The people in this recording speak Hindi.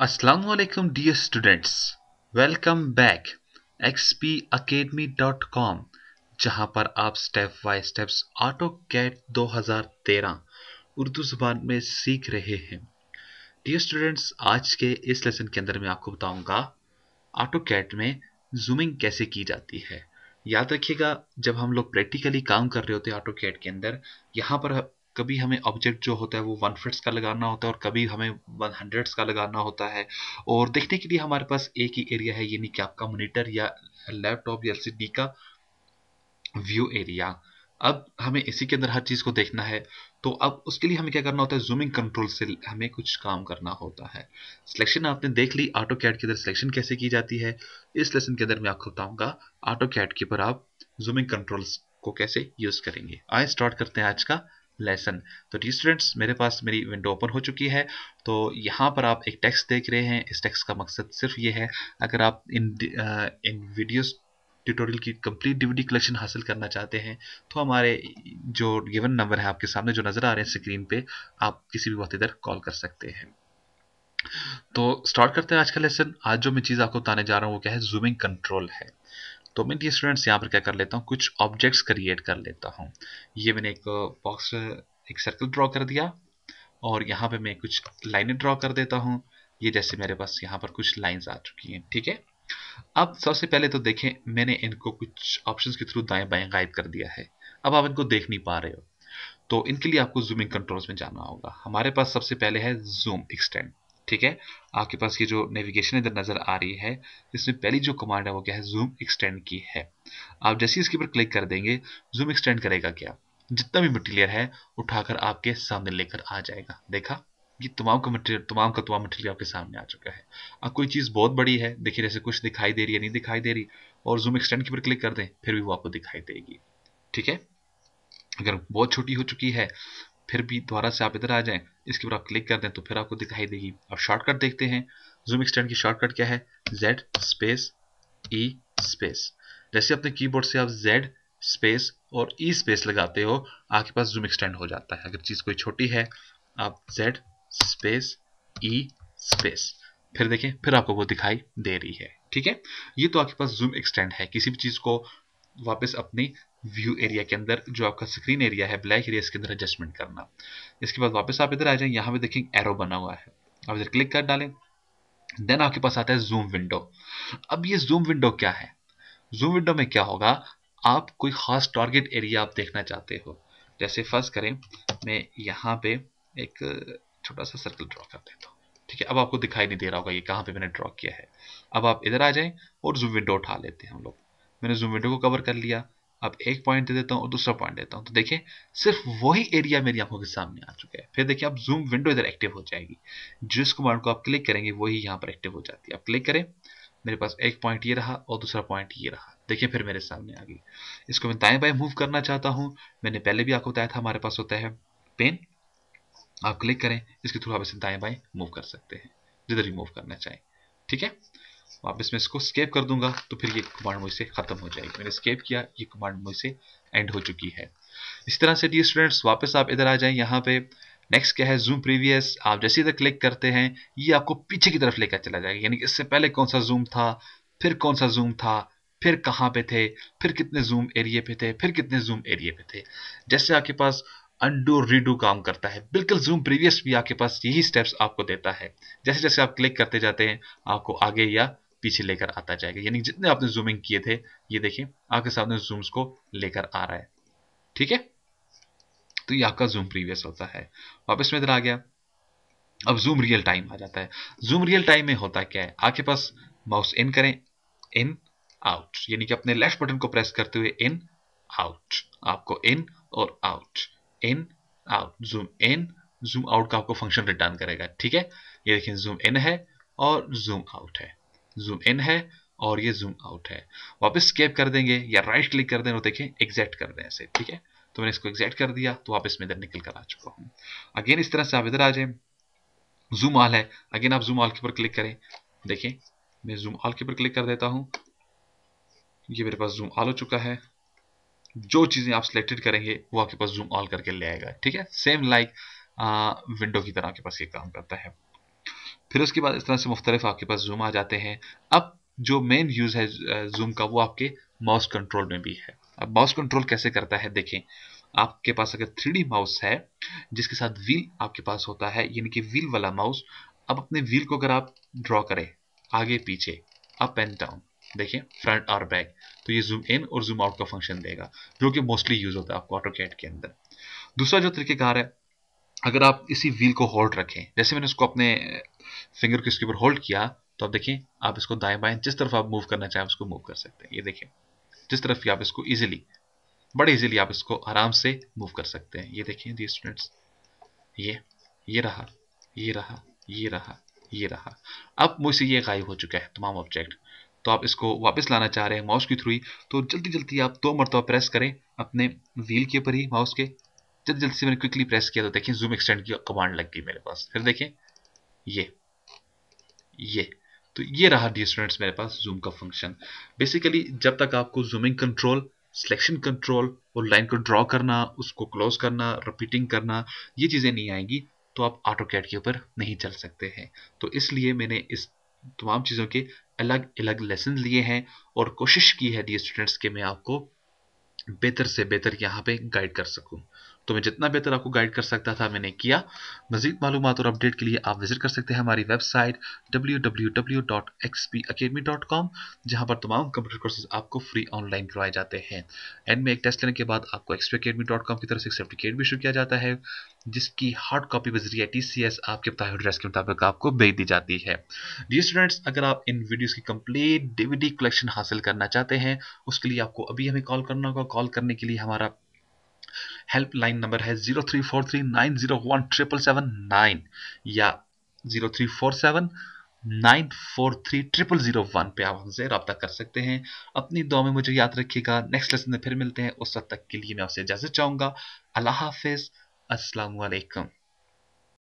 Assalamualaikum dear students, welcome back xpacademy.com जहां पर आप step by steps AutoCAD 2013 Urdu जुबान में सीख रहे हैं। डियर स्टूडेंट्स, आज के इस लेसन के अंदर मैं आपको बताऊंगा ऑटो कैड में जूमिंग कैसे की जाती है। याद रखिएगा, जब हम लोग प्रैक्टिकली काम कर रहे होते हैं ऑटो कैड के अंदर, यहाँ पर कभी हमें ऑब्जेक्ट जो होता है वो 1/5 का लगाना होता है और कभी हमें 100 का लगाना होता है। और देखने के लिए हमारे पास एक ही एरिया है, यानी कि आपका मॉनिटर या लैपटॉप या एलसीडी का व्यू एरिया। अब हमें इसी के अंदर हर चीज को देखना है, तो अब उसके लिए हमें क्या करना होता है, जूमिंग कंट्रोल से हमें कुछ काम करना होता है। सिलेक्शन आपने देख ली, ऑटो कैड के अंदर सिलेक्शन कैसे की जाती है। इस लेसन के अंदर मैं आपको बताऊंगा ऑटो कैड के ऊपर आप जूमिंग कंट्रोल्स को कैसे यूज करेंगे। आइए स्टार्ट करते हैं आज का लेसन। तो डी स्टूडेंट्स, मेरे पास मेरी विंडो ओपन हो चुकी है। तो यहाँ पर आप एक टेक्स्ट देख रहे हैं। इस टेक्स्ट का मकसद सिर्फ ये है, अगर आप इन वीडियोस ट्यूटोरियल की कंप्लीट डीवीडी कलेक्शन हासिल करना चाहते हैं तो हमारे जो गिवन नंबर है आपके सामने जो नजर आ रहे हैं स्क्रीन पे, आप किसी भी वक्त इधर कॉल कर सकते हैं। तो स्टार्ट करते हैं आज का लेसन। आज जो मैं चीज आपको बताने जा रहा हूँ वो क्या है, जूमिंग कंट्रोल है। तो मैं डियर स्टूडेंट्स यहाँ पर क्या कर लेता हूँ, कुछ ऑब्जेक्ट्स क्रिएट कर लेता हूँ। ये मैंने एक बॉक्स, एक सर्कल ड्रॉ कर दिया और यहाँ पे मैं कुछ लाइनें ड्रॉ कर देता हूँ। ये जैसे मेरे पास यहाँ पर कुछ लाइंस आ चुकी हैं, ठीक है। अब सबसे पहले तो देखें, मैंने इनको कुछ ऑप्शंस के थ्रू दाएं बाएं गायब कर दिया है। अब आप इनको देख नहीं पा रहे हो, तो इनके लिए आपको जूमिंग कंट्रोल्स में जाना होगा। हमारे पास सबसे पहले है जूम एक्सटेंड, ठीक है। आपके पास ये जो नेविगेशन इधर नजर आ रही है, इसमें पहली जो कमांड है वो क्या है, जूम एक्सटेंड की है। आप जैसे ही इसके ऊपर क्लिक कर देंगे, जूम एक्सटेंड करेगा क्या, जितना भी मटेरियल है उठाकर आपके सामने लेकर आ जाएगा। देखा, ये तमाम का तमाम मटेरियल आपके सामने आ चुका है। अब कोई चीज बहुत बड़ी है, देखिए जैसे कुछ दिखाई दे रही है, नहीं दिखाई दे रही, और जूम एक्सटेंड के ऊपर क्लिक कर दें फिर भी वो आपको दिखाई देगी, ठीक है। अगर बहुत छोटी हो चुकी है फिर भी दोबारा से आप इधर आ जाएं, इसके ऊपर आप क्लिक कर दें तो फिर आपको दिखाई देगी। अब शॉर्टकट देखते हैं, जूम एक्सटेंड की शॉर्टकट क्या है, Z स्पेस E स्पेस। जैसे अपने कीबोर्ड से आप Z स्पेस और E स्पेस लगाते हो, आपके पास जूम एक्सटेंड हो जाता है। अगर चीज कोई छोटी है, आप Z स्पेस E स्पेस, फिर देखें, फिर आपको वो दिखाई दे रही है, ठीक है। ये तो आपके पास जूम एक्सटेंड है, किसी भी चीज को वापस अपनी व्यू एरिया के अंदर, जो आपका स्क्रीन एरिया है ब्लैक एरिया, इसके अंदर एडजस्टमेंट करना। इसके बाद वापस आप इधर आ जाएं, यहाँ पे देखें एरो बना हुआ है, आप इधर क्लिक कर डालें। देन आपके पास आता है जूम विंडो। अब ये जूम विंडो क्या है, जूम विंडो में क्या होगा, आप कोई खास टारगेट एरिया आप देखना चाहते हो। जैसे फर्ज करें, मैं यहाँ पे एक छोटा सा सर्कल ड्रॉ कर देता हूँ, ठीक है। अब आपको दिखाई नहीं दे रहा होगा ये कहाँ पे मैंने ड्रॉ किया है। अब आप इधर आ जाएं और जूम विंडो उठा लेते हैं हम लोग। मैंने जूम विंडो को कवर कर लिया। अब एक पॉइंट दे देता हूँ और दूसरा पॉइंट देता हूँ, तो देखें सिर्फ वही एरिया मेरी आंखों के सामने आ चुका है। फिर देखिए, अब जूम विंडो इधर एक्टिव हो जाएगी। जिस कमांड को आप क्लिक करेंगे वही यहाँ पर एक्टिव हो जाती है। आप क्लिक करें, मेरे पास एक पॉइंट ये रहा और दूसरा पॉइंट ये रहा, देखिए फिर मेरे सामने आ गई। इसको मैं दाएं बाएं मूव करना चाहता हूं, मैंने पहले भी आपको बताया था हमारे पास होता है पेन। आप क्लिक करें, इसके थ्रू आप इसे दाएं बाएं मूव कर सकते हैं, जिधर भी मूव करना चाहें, ठीक है। वापस मैं इसको स्केप कर दूंगा तो फिर ये कमांड मुझसे खत्म हो जाएगी। मैंने स्केप किया, ये कमांड मुझसे एंड हो चुकी है। इस तरह से डी स्टूडेंट्स, वापस आप इधर आ जाएं। यहाँ पे नेक्स्ट क्या है, जूम प्रीवियस। आप जैसे इधर क्लिक करते हैं, ये आपको पीछे की तरफ लेकर चला जाएगा, यानी कि इससे पहले कौन सा जूम था, फिर कौन सा जूम था, फिर कहाँ पे थे, फिर कितने जूम एरिया पे थे, फिर कितने जूम एरिया पे थे। जैसे आपके पास अनडू रीडू काम करता है, बिल्कुल जूम प्रीवियस भी आपके पास यही स्टेप्स आपको देता है। जैसे जैसे आप क्लिक करते जाते हैं, आपको आगे या पीछे लेकर आता जाएगा, यानी जितने आपने जूमिंग किए थे, ये देखिए आपके सामने जूम्स को लेकर आ रहा है, ठीक है। तो ये आपका जूम प्रीवियस होता है। वापस में इधर आ गया। अब जूम रियल टाइम आ जाता है। जूम रियल टाइम में होता क्या है, आपके पास माउस इन करें, इन आउट, यानी कि अपने लेफ्ट बटन को प्रेस करते हुए इन आउट, आपको इन और out, in out, zoom in zoom out का आपको फंक्शन रिटर्न करेगा, ठीक है। ये देखिए, जूम इन है और जूम आउट है, जूम इन है और ये जूम आउट है। वापस स्केप कर देंगे या राइट क्लिक कर दें और देखें एग्जैक्ट कर दें ऐसे, ठीक है। तो मैंने इसको एग्जैक्ट कर दिया, तो वापस मैं इधर निकल कर आ चुका हूँ। अगेन इस तरह से आप इधर आ जाए, जूम ऑल है, अगेन आप जूम ऑल के ऊपर क्लिक करें। देखिए, मैं जूम ऑल के ऊपर क्लिक कर देता हूँ, ये मेरे पास जूम ऑल हो चुका है। जो चीजें आप सिलेक्टेड करेंगे वो आपके पास जूम ऑल करके ले आएगा, ठीक है। सेम लाइक विंडो की तरह आपके पास ये काम करता है। फिर उसके बाद इस तरह से मुख्तलिफ आपके पास जूम आ जाते हैं। अब जो मेन यूज़ है जूम का, वो आपके माउस कंट्रोल में भी है। अब माउस कंट्रोल कैसे करता है देखें। आपके पास अगर 3D माउस है जिसके साथ व्हील आपके पास होता है, यानी कि व्हील वाला माउस, अब अपने व्हील को अगर आप ड्रॉ करें आगे पीछे, अप एंड डाउन, देखिए फ्रंट और बैक, तो ये जूम इन और जूम आउट का फंक्शन देगा, जो कि मोस्टली यूज होता है आपको ऑटोकैड के अंदर। दूसरा जो तरीकेकार है, अगर आप इसी व्हील को होल्ड रखें, जैसे मैंने उसको अपने फिंगर के इसके ऊपर होल्ड किया, तो आप देखें आप इसको दाएं बाएं जिस तरफ आप मूव करना चाहें उसको मूव कर सकते हैं। ये देखिए जिस तरफ भी आप इसको इजीली, बड़े इजीली आप इसको आराम से मूव कर सकते हैं। ये देखिए दी स्टूडेंट्स, ये रहा, ये रहा, ये रहा, ये रहा। अब मुझसे ये गायब हो चुका है तमाम ऑब्जेक्ट। तो आप इसको वापस लाना चाह रहे हैं माउस के थ्रू ही, तो जल्दी जल्दी आप 2 मरतबा प्रेस करें अपने व्हील के ऊपर ही माउस के। जल्दी जल्दी से मैंने क्विकली प्रेस किया तो देखिए जूम एक्सटेंड की कमांड लग गई मेरे पास। फिर देखें ये ये तो ये रहा डियर स्टूडेंट्स मेरे पास जूम का फंक्शन। बेसिकली जब तक आपको जूमिंग कंट्रोल, सिलेक्शन कंट्रोल और लाइन को ड्रॉ करना, उसको क्लोज करना, रिपीटिंग करना, ये चीज़ें नहीं आएंगी तो आप ऑटोकैड के ऊपर नहीं चल सकते हैं। तो इसलिए मैंने इस तमाम चीज़ों के अलग अलग लेसन लिए हैं और कोशिश की है डियर स्टूडेंट्स कि मैं आपको बेहतर से बेहतर यहाँ पे गाइड कर सकूँ। तो मैं जितना बेहतर आपको गाइड कर सकता था मैंने किया। मजीद मालूमात और अपडेट के लिए आप विजिट कर सकते हैं हमारी वेबसाइट www.xpacademy.com, जहाँ पर तमाम कंप्यूटर कोर्सेज आपको फ्री ऑनलाइन करवाए जाते हैं। एंड में एक टेस्ट लेने के बाद आपको xpacademy.com की तरफ से एक सर्टिफिकेट भी इशू किया जाता है, जिसकी हार्ड कॉपी बजरिया TCS आपके बताए एड्रेस के मुताबिक आपको भेज दी जाती है। डियर स्टूडेंट्स, अगर आप इन वीडियोस की कंप्लीट DVD कलेक्शन हासिल करना चाहते हैं, उसके लिए आपको अभी हमें कॉल करना होगा। कॉल करने के लिए हमारा हेल्पलाइन नंबर है 0343901779 या 0347943001 पे आप हमसे रब्ता कर सकते हैं। अपनी दुआ में मुझे याद रखिएगा। नेक्स्ट लेसन में फिर मिलते हैं, उस वक्त तक के लिए मैं आपसे इजाजत चाहूंगा। अल्लाह हाफिज, अस्सलाम वालेकुम।